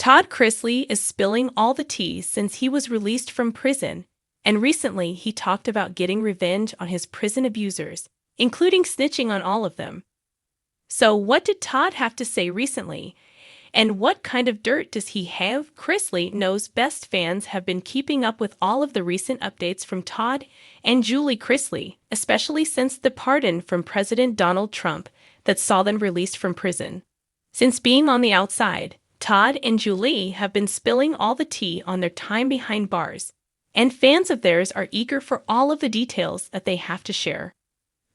Todd Chrisley is spilling all the tea since he was released from prison, and recently he talked about getting revenge on his prison abusers, including snitching on all of them. So what did Todd have to say recently? And what kind of dirt does he have? Chrisley Knows Best fans have been keeping up with all of the recent updates from Todd and Julie Chrisley, especially since the pardon from President Donald Trump that saw them released from prison. Since being on the outside, Todd and Julie have been spilling all the tea on their time behind bars, and fans of theirs are eager for all of the details that they have to share.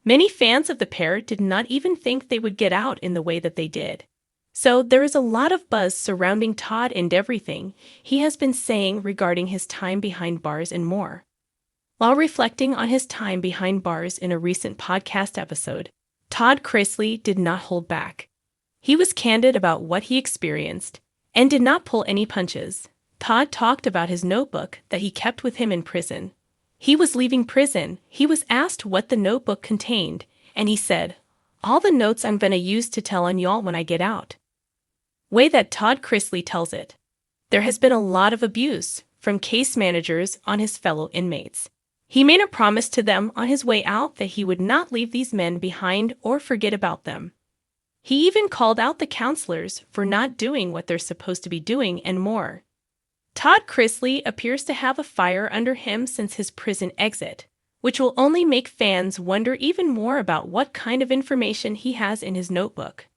Many fans of the pair did not even think they would get out in the way that they did. So there is a lot of buzz surrounding Todd and everything he has been saying regarding his time behind bars and more. While reflecting on his time behind bars in a recent podcast episode, Todd Chrisley did not hold back. He was candid about what he experienced and did not pull any punches. Todd talked about his notebook that he kept with him in prison. He was leaving prison. He was asked what the notebook contained, and he said, "All the notes I'm gonna use to tell on y'all when I get out." Way that Todd Chrisley tells it. There has been a lot of abuse from case managers on his fellow inmates. He made a promise to them on his way out that he would not leave these men behind or forget about them. He even called out the counselors for not doing what they're supposed to be doing and more. Todd Chrisley appears to have a fire under him since his prison exit, which will only make fans wonder even more about what kind of information he has in his notebook.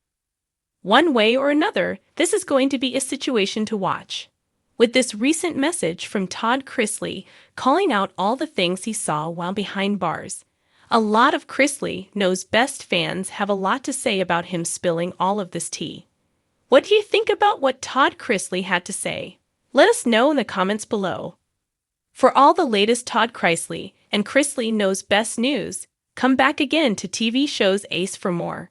One way or another, this is going to be a situation to watch. With this recent message from Todd Chrisley calling out all the things he saw while behind bars, a lot of Chrisley Knows Best fans have a lot to say about him spilling all of this tea. What do you think about what Todd Chrisley had to say? Let us know in the comments below. For all the latest Todd Chrisley and Chrisley Knows Best news, come back again to TV shows Ace for more.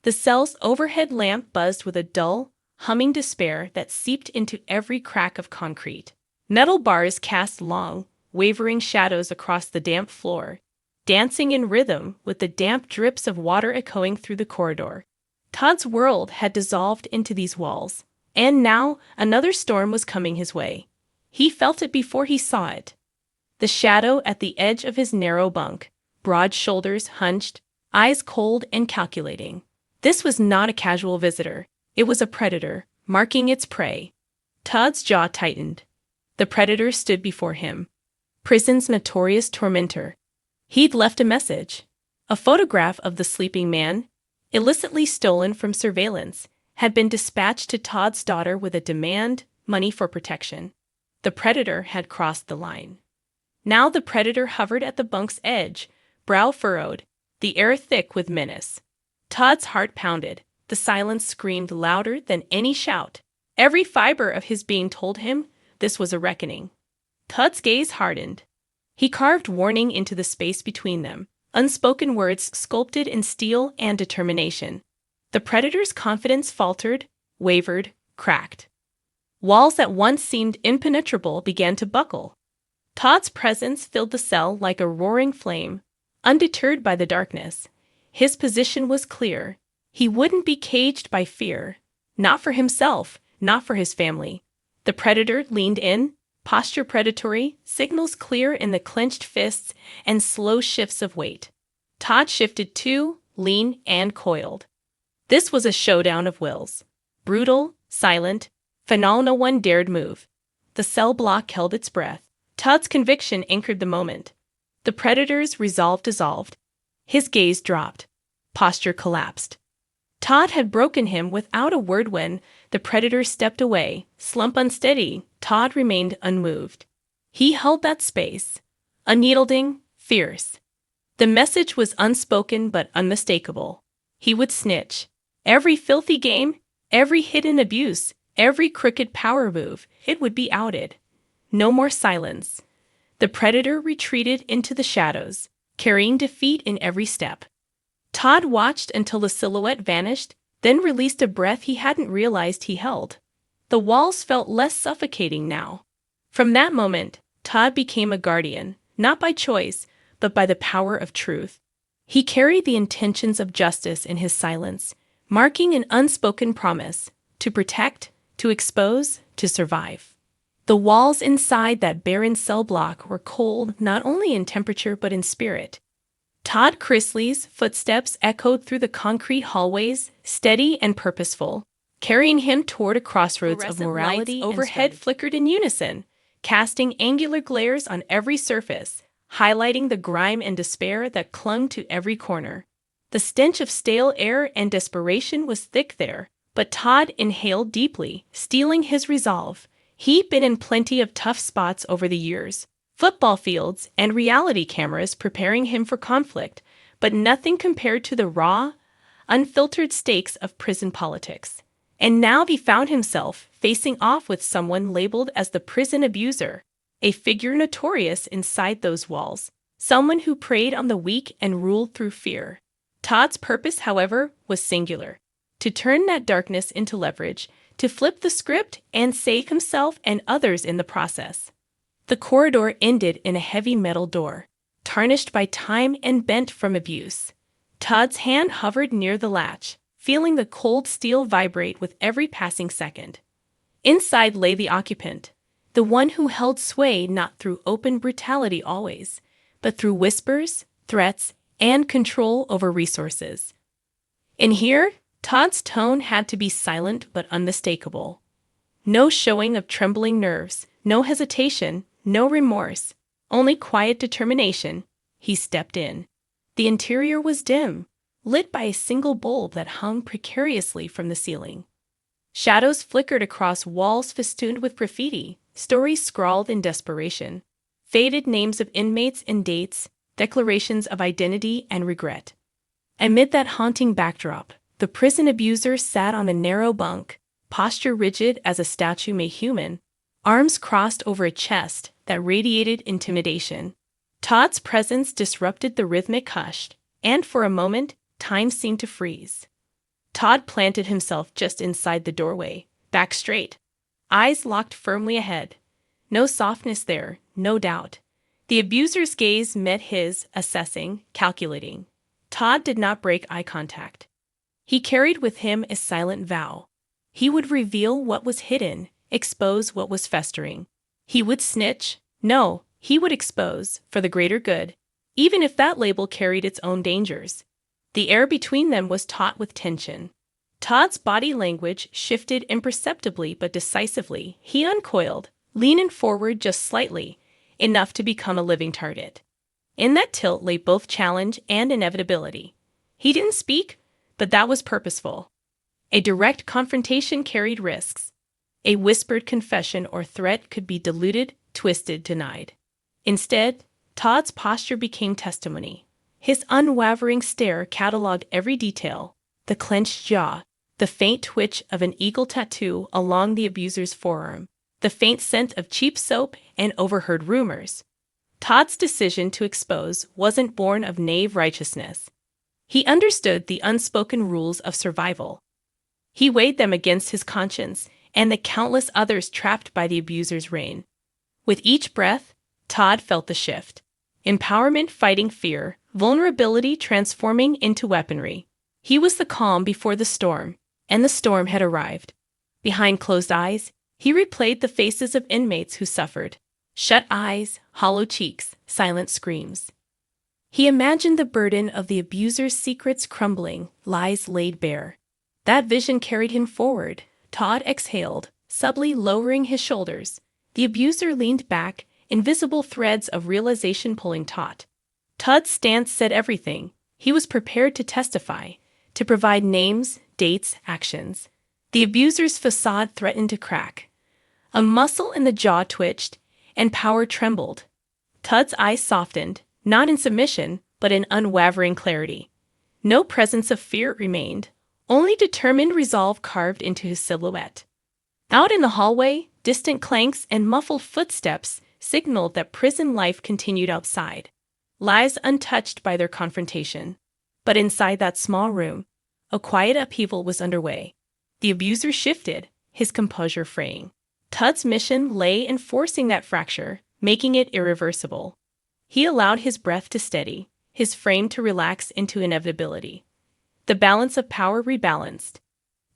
The cell's overhead lamp buzzed with a dull, humming despair that seeped into every crack of concrete. Metal bars cast long, wavering shadows across the damp floor, dancing in rhythm with the damp drips of water echoing through the corridor. Todd's world had dissolved into these walls, and now another storm was coming his way. He felt it before he saw it. The shadow at the edge of his narrow bunk, broad shoulders hunched, eyes cold and calculating. This was not a casual visitor. It was a predator, marking its prey. Todd's jaw tightened. The predator stood before him. Prison's notorious tormentor. He'd left a message. A photograph of the sleeping man, illicitly stolen from surveillance, had been dispatched to Todd's daughter with a demand, money for protection. The predator had crossed the line. Now the predator hovered at the bunk's edge, brow furrowed, the air thick with menace. Todd's heart pounded. The silence screamed louder than any shout. Every fiber of his being told him this was a reckoning. Todd's gaze hardened. He carved warning into the space between them, unspoken words sculpted in steel and determination. The predator's confidence faltered, wavered, cracked. Walls that once seemed impenetrable began to buckle. Todd's presence filled the cell like a roaring flame, undeterred by the darkness. His position was clear. He wouldn't be caged by fear. Not for himself, not for his family. The predator leaned in, posture predatory, signals clear in the clenched fists and slow shifts of weight. Todd shifted too, lean and coiled. This was a showdown of wills. Brutal, silent, final. No one dared move. The cell block held its breath. Todd's conviction anchored the moment. The predator's resolve dissolved. His gaze dropped. Posture collapsed. Todd had broken him without a word. When the predator stepped away, slump unsteady, Todd remained unmoved. He held that space, unyielding, fierce. The message was unspoken but unmistakable. He would snitch. Every filthy game, every hidden abuse, every crooked power move, it would be outed. No more silence. The predator retreated into the shadows, carrying defeat in every step. Todd watched until the silhouette vanished, then released a breath he hadn't realized he held. The walls felt less suffocating now. From that moment, Todd became a guardian, not by choice, but by the power of truth. He carried the intentions of justice in his silence, marking an unspoken promise to protect, to expose, to survive. The walls inside that barren cell block were cold not only in temperature but in spirit. Todd Chrisley's footsteps echoed through the concrete hallways, steady and purposeful, carrying him toward a crossroads of morality. Overhead flickered in unison, casting angular glares on every surface, highlighting the grime and despair that clung to every corner. The stench of stale air and desperation was thick there, but Todd inhaled deeply, steeling his resolve. He'd been in plenty of tough spots over the years, football fields and reality cameras preparing him for conflict, but nothing compared to the raw, unfiltered stakes of prison politics. And now he found himself facing off with someone labeled as the prison abuser, a figure notorious inside those walls, someone who preyed on the weak and ruled through fear. Todd's purpose, however, was singular: to turn that darkness into leverage, to flip the script and save himself and others in the process. The corridor ended in a heavy metal door, tarnished by time and bent from abuse. Todd's hand hovered near the latch, feeling the cold steel vibrate with every passing second. Inside lay the occupant, the one who held sway not through open brutality always, but through whispers, threats, and control over resources. In here, Todd's tone had to be silent but unmistakable. No showing of trembling nerves, no hesitation, no remorse, only quiet determination. He stepped in. The interior was dim, lit by a single bulb that hung precariously from the ceiling. Shadows flickered across walls festooned with graffiti, stories scrawled in desperation, faded names of inmates and dates, declarations of identity and regret. Amid that haunting backdrop, the prison abuser sat on a narrow bunk, posture rigid as a statue made human, arms crossed over a chest that radiated intimidation. Todd's presence disrupted the rhythmic hush, and for a moment, time seemed to freeze. Todd planted himself just inside the doorway, back straight, eyes locked firmly ahead. No softness there, no doubt. The abuser's gaze met his, assessing, calculating. Todd did not break eye contact. He carried with him a silent vow. He would reveal what was hidden, expose what was festering. He would snitch. No, he would expose, for the greater good, even if that label carried its own dangers. The air between them was taut with tension. Todd's body language shifted imperceptibly but decisively. He uncoiled, leaning forward just slightly, enough to become a living target. In that tilt lay both challenge and inevitability. He didn't speak, but that was purposeful. A direct confrontation carried risks. A whispered confession or threat could be diluted, twisted, denied. Instead, Todd's posture became testimony. His unwavering stare cataloged every detail: the clenched jaw, the faint twitch of an eagle tattoo along the abuser's forearm, the faint scent of cheap soap and overheard rumors. Todd's decision to expose wasn't born of naive righteousness. He understood the unspoken rules of survival. He weighed them against his conscience and the countless others trapped by the abuser's reign. With each breath, Todd felt the shift. Empowerment fighting fear, vulnerability transforming into weaponry. He was the calm before the storm, and the storm had arrived. Behind closed eyes, he replayed the faces of inmates who suffered. Shut eyes, hollow cheeks, silent screams. He imagined the burden of the abuser's secrets crumbling, lies laid bare. That vision carried him forward. Todd exhaled, subtly lowering his shoulders. The abuser leaned back, invisible threads of realization pulling taut. Todd's stance said everything. He was prepared to testify, to provide names, dates, actions. The abuser's facade threatened to crack. A muscle in the jaw twitched, and power trembled. Todd's eyes softened, not in submission, but in unwavering clarity. No presence of fear remained, only determined resolve carved into his silhouette. Out in the hallway, distant clanks and muffled footsteps signaled that prison life continued outside, lives untouched by their confrontation. But inside that small room, a quiet upheaval was underway. The abuser shifted, his composure fraying. Todd's mission lay in forcing that fracture, making it irreversible. He allowed his breath to steady, his frame to relax into inevitability. The balance of power rebalanced.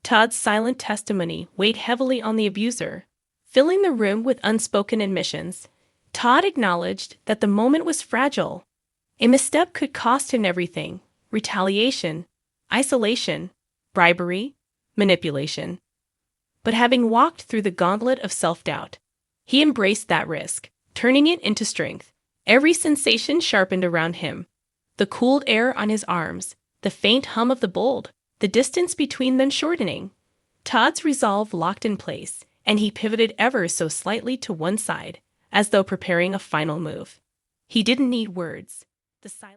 Todd's silent testimony weighed heavily on the abuser, filling the room with unspoken admissions. Todd acknowledged that the moment was fragile. A misstep could cost him everything: retaliation, isolation, bribery, manipulation. But having walked through the gauntlet of self-doubt, he embraced that risk, turning it into strength. Every sensation sharpened around him: the cooled air on his arms, the faint hum of the bolt, the distance between them shortening. Todd's resolve locked in place, and he pivoted ever so slightly to one side, as though preparing a final move. He didn't need words. The silence